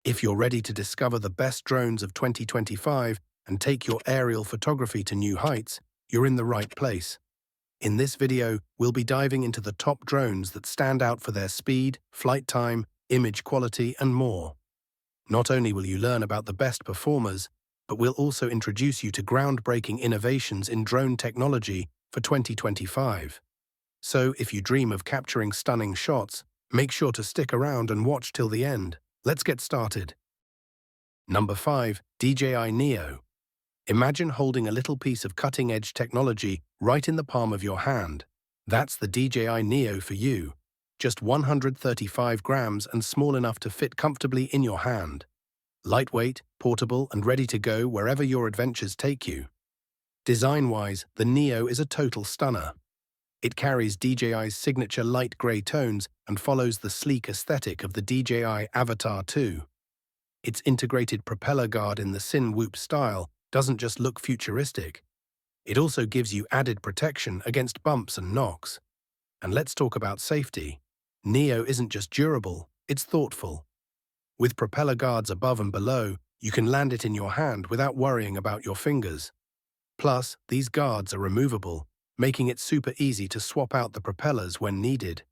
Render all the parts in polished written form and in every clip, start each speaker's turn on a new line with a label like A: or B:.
A: If you're ready to discover the best drones of 2025 and take your aerial photography to new heights, you're in the right place. In this video, we'll be diving into the top drones that stand out for their speed, flight time, image quality, and more. Not only will you learn about the best performers, but we'll also introduce you to groundbreaking innovations in drone technology for 2025. So, if you dream of capturing stunning shots, make sure to stick around and watch till the end. Let's get started. Number 5. DJI Neo. Imagine holding a little piece of cutting-edge technology right in the palm of your hand. That's the DJI Neo for you. Just 135 grams and small enough to fit comfortably in your hand. Lightweight, portable, and ready to go wherever your adventures take you. Design-wise, the Neo is a total stunner. It carries DJI's signature light grey tones and follows the sleek aesthetic of the DJI Avata 2. Its integrated propeller guard in the Sin Whoop style doesn't just look futuristic. It also gives you added protection against bumps and knocks. And let's talk about safety. Neo isn't just durable, it's thoughtful. With propeller guards above and below, you can land it in your hand without worrying about your fingers. Plus, these guards are removable, making it super easy to swap out the propellers when needed.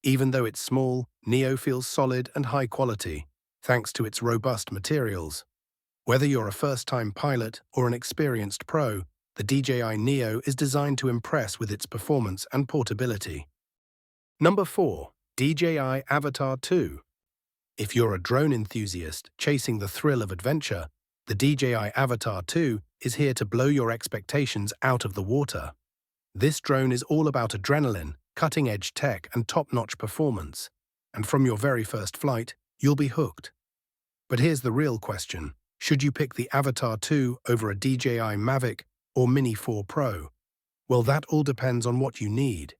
A: Even though it's small, Neo feels solid and high quality, thanks to its robust materials. Whether you're a first-time pilot or an experienced pro, the DJI Neo is designed to impress with its performance and portability. Number 4. DJI Avata 2. If you're a drone enthusiast chasing the thrill of adventure, the DJI Avata 2 is here to blow your expectations out of the water. This drone is all about adrenaline, cutting-edge tech, and top-notch performance. And from your very first flight, you'll be hooked. But here's the real question. Should you pick the Avata 2 over a DJI Mavic or Mini 4 Pro? Well, that all depends on what you need.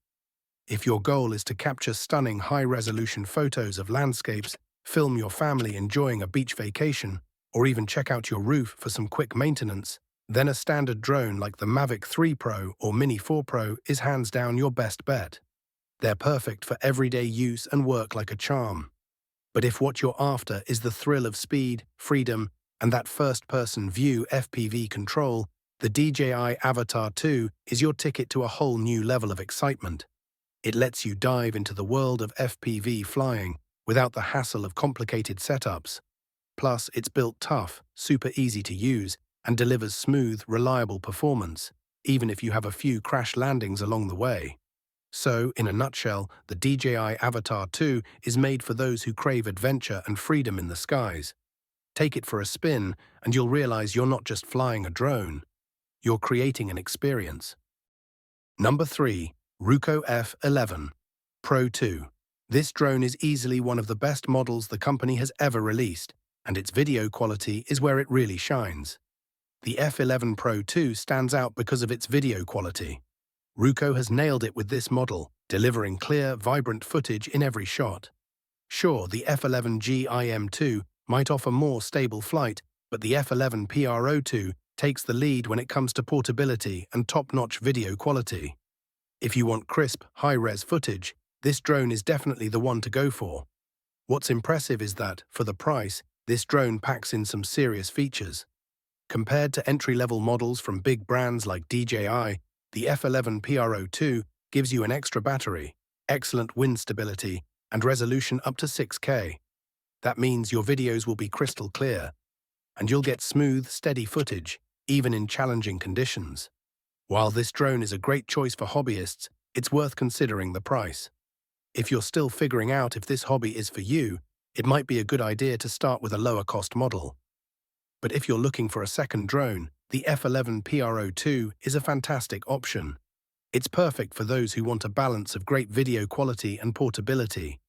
A: If your goal is to capture stunning high-resolution photos of landscapes, film your family enjoying a beach vacation, or even check out your roof for some quick maintenance, then a standard drone like the Mavic 3 Pro or Mini 4 Pro is hands down your best bet. They're perfect for everyday use and work like a charm. But if what you're after is the thrill of speed, freedom, and that first-person view FPV control, the DJI Avata 2 is your ticket to a whole new level of excitement. It lets you dive into the world of FPV flying without the hassle of complicated setups. Plus, it's built tough, super easy to use, and delivers smooth, reliable performance, even if you have a few crash landings along the way. So, in a nutshell, the DJI Avata 2 is made for those who crave adventure and freedom in the skies. Take it for a spin, and you'll realize you're not just flying a drone. You're creating an experience. Number 3. Ruko F11Pro 2. This drone is easily one of the best models the company has ever released, and its video quality is where it really shines. The F11 Pro 2 stands out because of its video quality. Ruko has nailed it with this model, delivering clear, vibrant footage in every shot. Sure, the F11G IM2 might offer more stable flight, but the F11 Pro 2 takes the lead when it comes to portability and top-notch video quality. If you want crisp, high-res footage, this drone is definitely the one to go for. What's impressive is that, for the price, this drone packs in some serious features. Compared to entry-level models from big brands like DJI, the F11 Pro 2 gives you an extra battery, excellent wind stability, and resolution up to 6K. That means your videos will be crystal clear, and you'll get smooth, steady footage, even in challenging conditions. While this drone is a great choice for hobbyists, it's worth considering the price. If you're still figuring out if this hobby is for you, it might be a good idea to start with a lower-cost model. But if you're looking for a second drone, the F11 Pro 2 is a fantastic option. It's perfect for those who want a balance of great video quality and portability.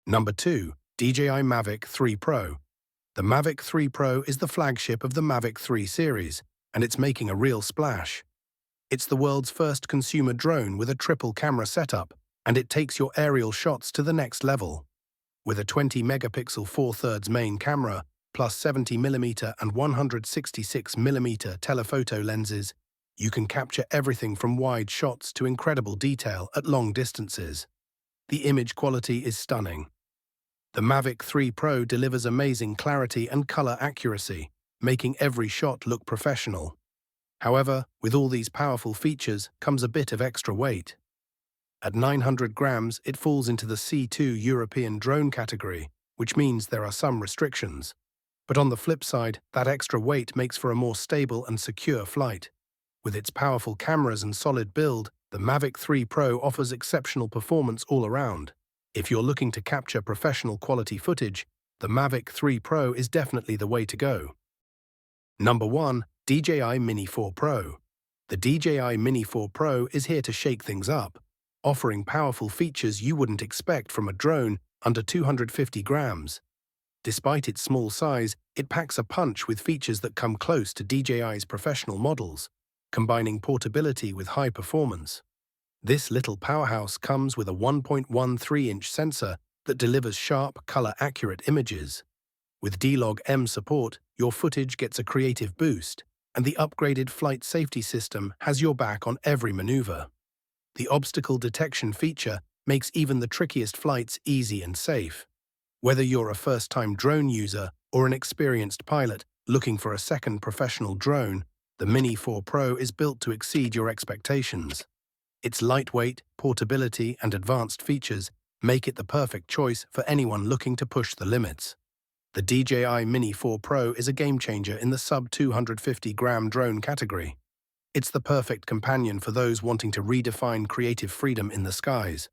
A: Number 2. DJI Mavic 3 Pro. The Mavic 3 Pro is the flagship of the Mavic 3 series, and it's making a real splash. It's the world's first consumer drone with a triple camera setup, and it takes your aerial shots to the next level. With a 20-megapixel 4/3 main camera, plus 70mm and 166mm telephoto lenses, you can capture everything from wide shots to incredible detail at long distances. The image quality is stunning. The Mavic 3 Pro delivers amazing clarity and color accuracy, making every shot look professional. However, with all these powerful features comes a bit of extra weight. At 900 grams, it falls into the C2 European drone category, which means there are some restrictions. But on the flip side, that extra weight makes for a more stable and secure flight. With its powerful cameras and solid build, the Mavic 3 Pro offers exceptional performance all around. If you're looking to capture professional quality footage, the Mavic 3 Pro is definitely the way to go. Number 1. DJI Mini 4 Pro. The DJI Mini 4 Pro is here to shake things up, offering powerful features you wouldn't expect from a drone under 250 grams. Despite its small size, it packs a punch with features that come close to DJI's professional models, combining portability with high performance. This little powerhouse comes with a 1.13-inch sensor that delivers sharp, color-accurate images. With D-Log-M support, your footage gets a creative boost, and the upgraded flight safety system has your back on every maneuver. The obstacle detection feature makes even the trickiest flights easy and safe. Whether you're a first-time drone user or an experienced pilot looking for a second professional drone, the Mini 4 Pro is built to exceed your expectations. Its lightweight, portability, and advanced features make it the perfect choice for anyone looking to push the limits. The DJI Mini 4 Pro is a game-changer in the sub-250-gram drone category. It's the perfect companion for those wanting to redefine creative freedom in the skies.